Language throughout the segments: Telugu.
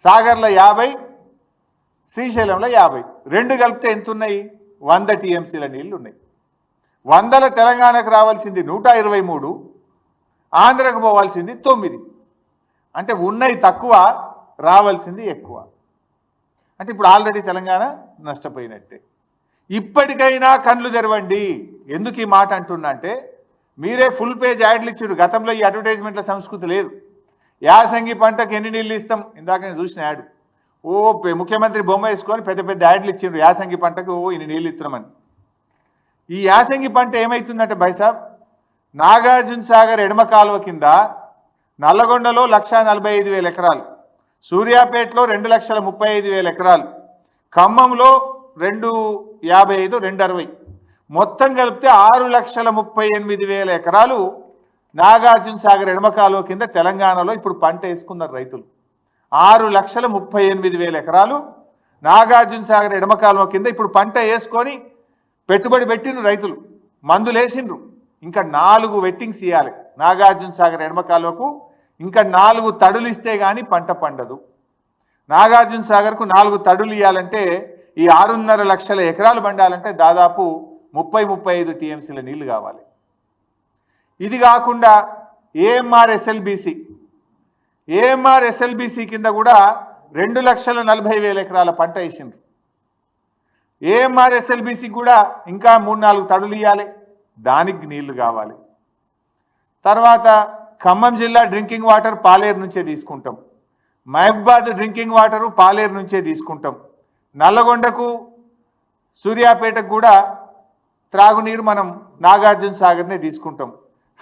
సాగర్లో 50, శ్రీశైలంలో 50, రెండు కలిపితే ఎంత ఉన్నాయి? 100 టీఎంసీల నీళ్లు ఉన్నాయి. 100ల తెలంగాణకు రావాల్సింది 123, ఆంధ్రకు పోవాల్సింది 9. అంటే ఉన్నాయి తక్కువ, రావాల్సింది ఎక్కువ. అంటే ఇప్పుడు ఆల్రెడీ తెలంగాణ నష్టపోయినట్టే. ఇప్పటికైనా కళ్ళు తెరవండి. ఎందుకు ఈ మాట అంటున్నా అంటే, మీరే ఫుల్ పేజ్ యాడ్లు ఇచ్చారు. గతంలో ఈ అడ్వర్టైజ్మెంట్ల సంస్కృతి లేదు. యాసంగి పంటకు ఎన్ని నీళ్ళు ఇస్తాం, ఇందాక నేను చూసిన యాడ్. ముఖ్యమంత్రి బొమ్మ వేసుకొని పెద్ద పెద్ద యాడ్లు ఇచ్చిండ్రు. యాసంగి పంటకు ఇన్ని నీళ్ళు ఇస్తున్నామని. ఈ యాసంగి పంట ఏమవుతుందంటే బైసాబ్, నాగార్జున సాగర్ ఎడమ కాలువ కింద నల్లగొండలో 1,45,000 ఎకరాలు, సూర్యాపేటలో 2,35,000 ఎకరాలు, ఖమ్మంలో 255, 260, మొత్తం కలిపితే 6,38,000 ఎకరాలు నాగార్జున సాగర్ ఎడమ కాలువ కింద తెలంగాణలో ఇప్పుడు పంట వేసుకున్నారు రైతులు. 6,38,000 ఎకరాలు నాగార్జున సాగర్ ఎడమ కాలువ కింద ఇప్పుడు పంట వేసుకొని పెట్టుబడి పెట్టిండ్రు రైతులు, మందులు వేసిండ్రు. ఇంకా 4 వెట్టింగ్స్ ఇవ్వాలి నాగార్జున సాగర్ ఎడమ కాలువకు. ఇంకా 4 తడులు ఇస్తే కానీ పంట పండదు. నాగార్జున సాగర్కు 4 తడులు ఇవ్వాలంటే ఈ 6.5 లక్షల ఎకరాలు పండాలంటే దాదాపు 30-35 టీఎంసీల నీళ్లు కావాలి. ఇది కాకుండా ఏఎంఆర్ ఎస్ఎల్బిసి కింద కూడా 2,40,000 ఎకరాల పంట వేసిండ్రు. ఏఎంఆర్ ఎస్ఎల్బిసి కూడా ఇంకా 3-4 తడులు ఇవ్వాలి, దానికి నీళ్లు కావాలి. తర్వాత ఖమ్మం జిల్లా డ్రింకింగ్ వాటర్ పాలేరు నుంచే తీసుకుంటాం. మహబూబాద్ డ్రింకింగ్ వాటరు పాలేరు నుంచే తీసుకుంటాం. నల్లగొండకు సూర్యాపేటకు కూడా త్రాగునీరు మనం నాగార్జున సాగర్నే తీసుకుంటాం.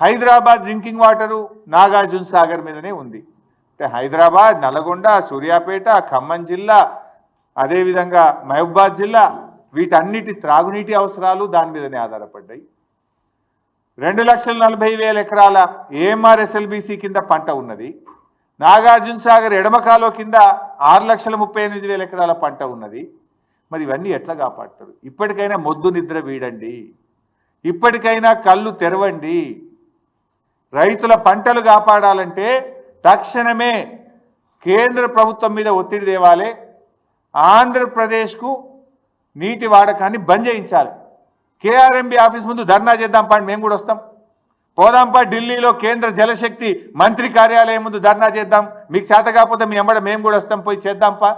హైదరాబాద్ డ్రింకింగ్ వాటరు నాగార్జున సాగర్ మీదనే ఉంది. అంటే హైదరాబాద్, నల్లగొండ, సూర్యాపేట, ఖమ్మం జిల్లా, అదేవిధంగా మహబూబాద్ జిల్లా, వీటన్నిటి త్రాగునీటి అవసరాలు దాని మీదనే ఆధారపడ్డాయి. 2,40,000 ఎకరాల ఏఎంఆర్ ఎస్ఎల్బిసి కింద పంట ఉన్నది. నాగార్జున సాగర్ ఎడమ కాలువ కింద 6,38,000 ఎకరాల పంట ఉన్నది. మరి ఇవన్నీ ఎట్లా కాపాడతారు? ఇప్పటికైనా మొద్దు నిద్ర వీడండి, ఇప్పటికైనా కళ్ళు తెరవండి. రైతుల పంటలు కాపాడాలంటే తక్షణమే కేంద్ర ప్రభుత్వం మీద ఒత్తిడి తేవాలి. ఆంధ్రప్రదేశ్కు నీటి వాడకాన్ని బంద్ చేయించాలి. కేఆర్ఎంబి ఆఫీస్ ముందు ధర్నా చేద్దాంపా, మేము కూడా వస్తాం. పోదాంపా ఢిల్లీలో కేంద్ర జలశక్తి మంత్రి కార్యాలయం ముందు ధర్నా చేద్దాం. మీకు చేత కాకపోతే మీ ఎంబడ మేము కూడా వస్తాం, పోయి చేద్దాంపా.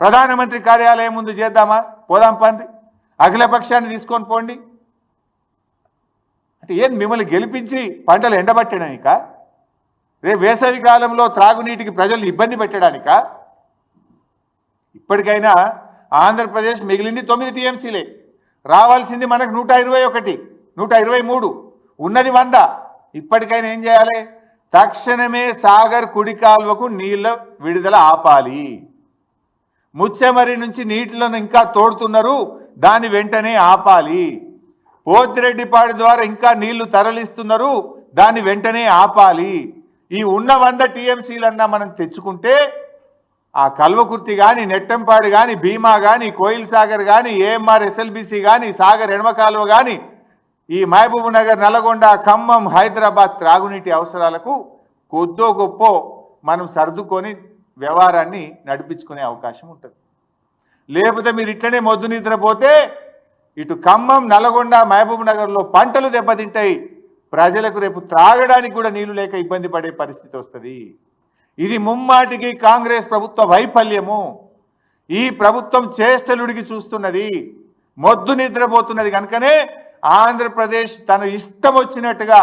ప్రధానమంత్రి కార్యాలయం ముందు చేద్దామా, పోదాంపా అండి. అఖిలపక్షాన్ని తీసుకొని పోండి. అంటే ఏం మిమ్మల్ని గెలిపించి పంటలు ఎండబట్టడానిక? రేపు వేసవి కాలంలో త్రాగునీటికి ప్రజలు ఇబ్బంది పెట్టడానిక? ఇప్పటికైనా ఆంధ్రప్రదేశ్ మిగిలింది 9 టీఎంసీలే, రావాల్సింది మనకు 121, 123, ఉన్నది 100. ఇప్పటికైనా ఏం చేయాలి? తక్షణమే సాగర్ కుడి కాల్వకు నీళ్ళ విడుదల ఆపాలి. ముచ్చెమరి నుంచి నీటిలను ఇంకా తోడుతున్నారు, దాన్ని వెంటనే ఆపాలి. పోతిరెడ్డిపాడు ద్వారా ఇంకా నీళ్లు తరలిస్తున్నారు, దాన్ని వెంటనే ఆపాలి. ఈ ఉన్న 100 టీఎంసీలన్నా మనం తెచ్చుకుంటే ఆ కల్వకుర్తి కానీ, నెట్టంపాడు కానీ, భీమా కానీ, కోయిల్ సాగర్ కానీ, ఏఎంఆర్ ఎస్ఎల్బిసి కానీ, సాగర్ ఎడమ కాలువ కానీ, ఈ మహబూబ్ నగర్, నల్గొండ, ఖమ్మం, హైదరాబాద్ త్రాగునీటి అవసరాలకు కొద్దో గొప్పో మనం సర్దుకొని వ్యవహారాన్ని నడిపించుకునే అవకాశం ఉంటుంది. లేకపోతే మీరు ఇట్లనే మొద్దు నిద్రపోతే ఇటు ఖమ్మం, నల్గొండ, మహబూబ్ నగర్లో పంటలు దెబ్బతింటాయి. ప్రజలకు రేపు త్రాగడానికి కూడా నీళ్లు లేక ఇబ్బంది పడే పరిస్థితి వస్తుంది. ఇది ముమ్మాటికి కాంగ్రెస్ ప్రభుత్వ వైఫల్యము. ఈ ప్రభుత్వం చేష్టలుడికి చూస్తున్నది, మొద్దు నిద్రపోతున్నది. కనుకనే ఆంధ్రప్రదేశ్ తన ఇష్టం వచ్చినట్టుగా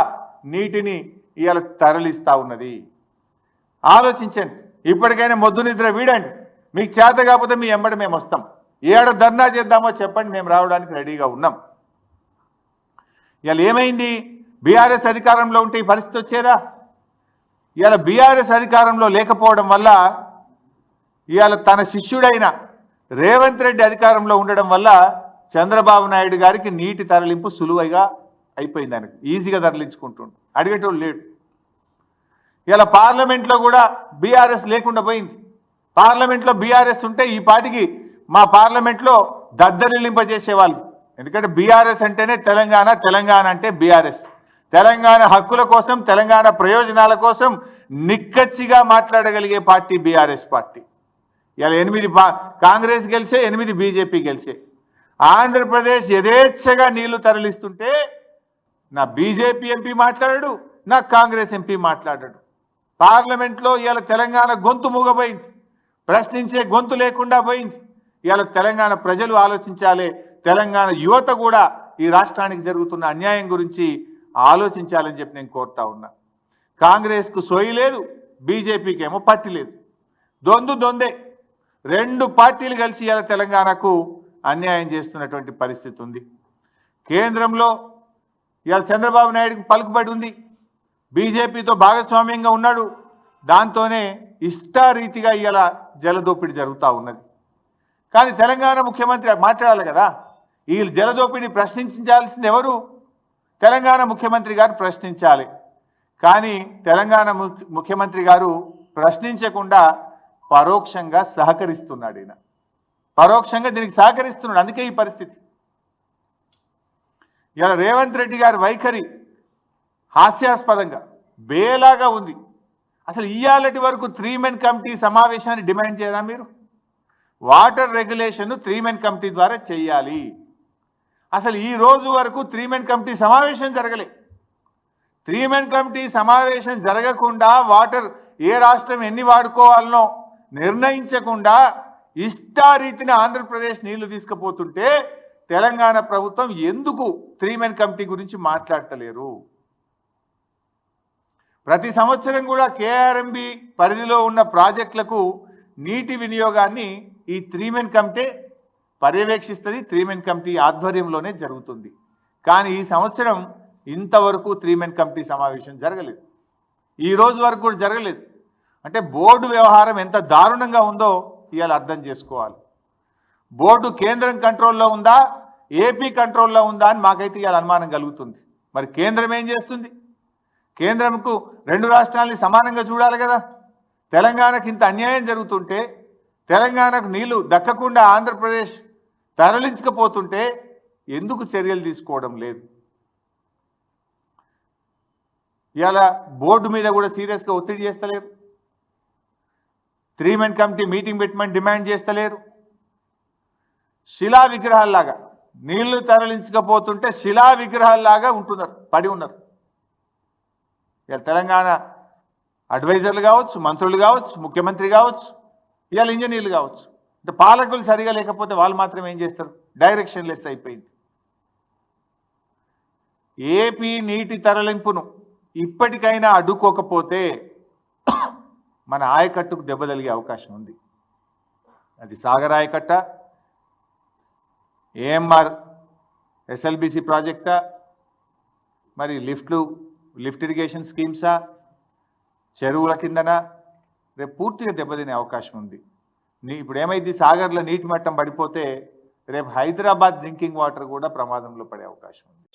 నీటిని ఇవాళ తరలిస్తూ ఉన్నది. ఆలోచించండి. ఇప్పటికైనా మొద్దు నిద్ర వీడండి. మీకు చేత కాకపోతే మీ ఎంబడి మేము వస్తాం. ఏడ ధర్నా చేద్దామో చెప్పండి, మేము రావడానికి రెడీగా ఉన్నాం. ఇవాళ ఏమైంది? బీఆర్ఎస్ అధికారంలో ఉంటే ఈ పరిస్థితి వచ్చేదా? ఇవాళ బీఆర్ఎస్ అధికారంలో లేకపోవడం వల్ల, ఇవాళ తన శిష్యుడైన రేవంత్ రెడ్డి అధికారంలో ఉండడం వల్ల చంద్రబాబు నాయుడు గారికి నీటి తరలింపు సులువుగా అయిపోయింది. ఆయనకు ఈజీగా తరలించుకుంటుండు, అడిగేటోళ్ళు లేడు. ఇలా పార్లమెంట్లో కూడా బీఆర్ఎస్ లేకుండా పోయింది. పార్లమెంట్లో బీఆర్ఎస్ ఉంటే ఈ పాటికి మా పార్లమెంట్లో దద్దరిల్లింపజేసేవాళ్ళు. ఎందుకంటే బీఆర్ఎస్ అంటేనే తెలంగాణ, తెలంగాణ అంటే బీఆర్ఎస్. తెలంగాణ హక్కుల కోసం, తెలంగాణ ప్రయోజనాల కోసం నిక్కచ్చిగా మాట్లాడగలిగే పార్టీ బీఆర్ఎస్ పార్టీ. ఇలా 8 కాంగ్రెస్ గెలిచే, 8 బీజేపీ గెలిచే. ఆంధ్రప్రదేశ్ యథేచ్ఛగా నీళ్లు తరలిస్తుంటే నా బీజేపీ ఎంపీ మాట్లాడాడు, నా కాంగ్రెస్ ఎంపీ మాట్లాడాడు. పార్లమెంట్లో ఇవాళ తెలంగాణ గొంతు మూగపోయింది, ప్రశ్నించే గొంతు లేకుండా పోయింది. ఇవాళ తెలంగాణ ప్రజలు ఆలోచించాలి, తెలంగాణ యువత కూడా ఈ రాష్ట్రానికి జరుగుతున్న అన్యాయం గురించి ఆలోచించాలని చెప్పి నేను కోరుతా ఉన్నా. కాంగ్రెస్కు సోయి లేదు, బీజేపీకి ఏమో పట్టి లేదు. దొందే 2 పార్టీలు కలిసి ఇవాళ తెలంగాణకు అన్యాయం చేస్తున్నటువంటి పరిస్థితి ఉంది. కేంద్రంలో ఇవాళ చంద్రబాబు నాయుడుకి పలుకుబడి ఉంది, బీజేపీతో భాగస్వామ్యంగా ఉన్నాడు. దాంతోనే ఇష్టారీతిగా ఇవాళ జలదోపిడి జరుగుతూ ఉన్నది. కానీ తెలంగాణ ముఖ్యమంత్రి మాట్లాడాలి కదా, ఈ జలదోపిడిని ప్రశ్నించాల్సింది ఎవరు? తెలంగాణ ముఖ్యమంత్రి గారు ప్రశ్నించాలి. కానీ తెలంగాణ ముఖ్యమంత్రి గారు ప్రశ్నించకుండా పరోక్షంగా సహకరిస్తున్నాడు. ఈయన పరోక్షంగా దీనికి సహకరిస్తున్నాడు. అందుకే ఈ పరిస్థితి. ఇలా రేవంత్ రెడ్డి గారి వైఖరి హాస్యాస్పదంగా బేలాగా ఉంది. అసలు ఇయ్యాలటి వరకు 3 మెన్ కమిటీ సమావేశాన్ని డిమాండ్ చేయరా మీరు? వాటర్ రెగ్యులేషన్ 3 మెన్ కమిటీ ద్వారా చేయాలి. అసలు ఈ రోజు వరకు 3 మెన్ కమిటీ సమావేశం జరగలే. 3 మెన్ కమిటీ సమావేశం జరగకుండా వాటర్ ఏ రాష్ట్రం ఎన్ని వాడుకోవాలనో నిర్ణయించకుండా ఇష్టారీతిన ఆంధ్రప్రదేశ్ నీళ్లు తీసుకుపోతుంటే తెలంగాణ ప్రభుత్వం ఎందుకు 3 మెన్ కమిటీ గురించి మాట్లాడతలేరు? ప్రతి సంవత్సరం కూడా కేఆర్ఎంబి పరిధిలో ఉన్న ప్రాజెక్టులకు నీటి వినియోగాన్ని ఈ 3 మెన్ కమిటీ పర్యవేక్షిస్తుంది. 3 మెన్ కమిటీ ఆధ్వర్యంలోనే జరుగుతుంది. కానీ ఈ సంవత్సరం ఇంతవరకు 3 మెన్ కమిటీ సమావేశం జరగలేదు. ఈ రోజు వరకు కూడా జరగలేదు. అంటే బోర్డు వ్యవహారం ఎంత దారుణంగా ఉందో ఇవాళ అర్థం చేసుకోవాలి. బోర్డు కేంద్రం కంట్రోల్లో ఉందా, ఏపీ కంట్రోల్లో ఉందా అని మాకైతే ఇవాళ అనుమానం కలుగుతుంది. మరి కేంద్రం ఏం చేస్తుంది? కేంద్రంకు 2 రాష్ట్రాలని సమానంగా చూడాలి కదా. తెలంగాణకు ఇంత అన్యాయం జరుగుతుంటే, తెలంగాణకు నీళ్లు దక్కకుండా ఆంధ్రప్రదేశ్ తరలించకపోతుంటే ఎందుకు చర్యలు తీసుకోవడం లేదు? ఇవాళ బోర్డు మీద కూడా సీరియస్గా ఒత్తిడి చేస్తలేరు. 3 మెన్ కమిటీ మీటింగ్ పెట్టమని డిమాండ్ చేస్తలేరు. శిలా విగ్రహాల్లాగా నీళ్లు తరలించకపోతుంటే శిలా విగ్రహాల్లాగా ఉంటున్నారు, పడి ఉన్నారు. ఇవాళ తెలంగాణ అడ్వైజర్లు కావచ్చు, మంత్రులు కావచ్చు, ముఖ్యమంత్రి కావచ్చు, ఇవాళ ఇంజనీర్లు కావచ్చు. అంటే పాలకులు సరిగా లేకపోతే వాళ్ళు మాత్రం ఏం చేస్తారు? డైరెక్షన్ లెస్ అయిపోయింది. ఏపీ నీటి తరలింపును ఇప్పటికైనా అడ్డుకోకపోతే మన ఆయకట్టుకు దెబ్బ తగిలే అవకాశం ఉంది. అది సాగర్ ఆయకట్ట, ఏఎంఆర్ ఎస్ఎల్బిసి ప్రాజెక్టా, మరి లిఫ్ట్ ఇరిగేషన్ స్కీమ్సా, చెరువుల కిందన రేపు పూర్తిగా దెబ్బతినే అవకాశం ఉంది. ఇప్పుడు ఏమైంది, సాగర్లో నీటి మట్టం పడిపోతే రేపు హైదరాబాద్ డ్రింకింగ్ వాటర్ కూడా ప్రమాదంలో పడే అవకాశం ఉంది.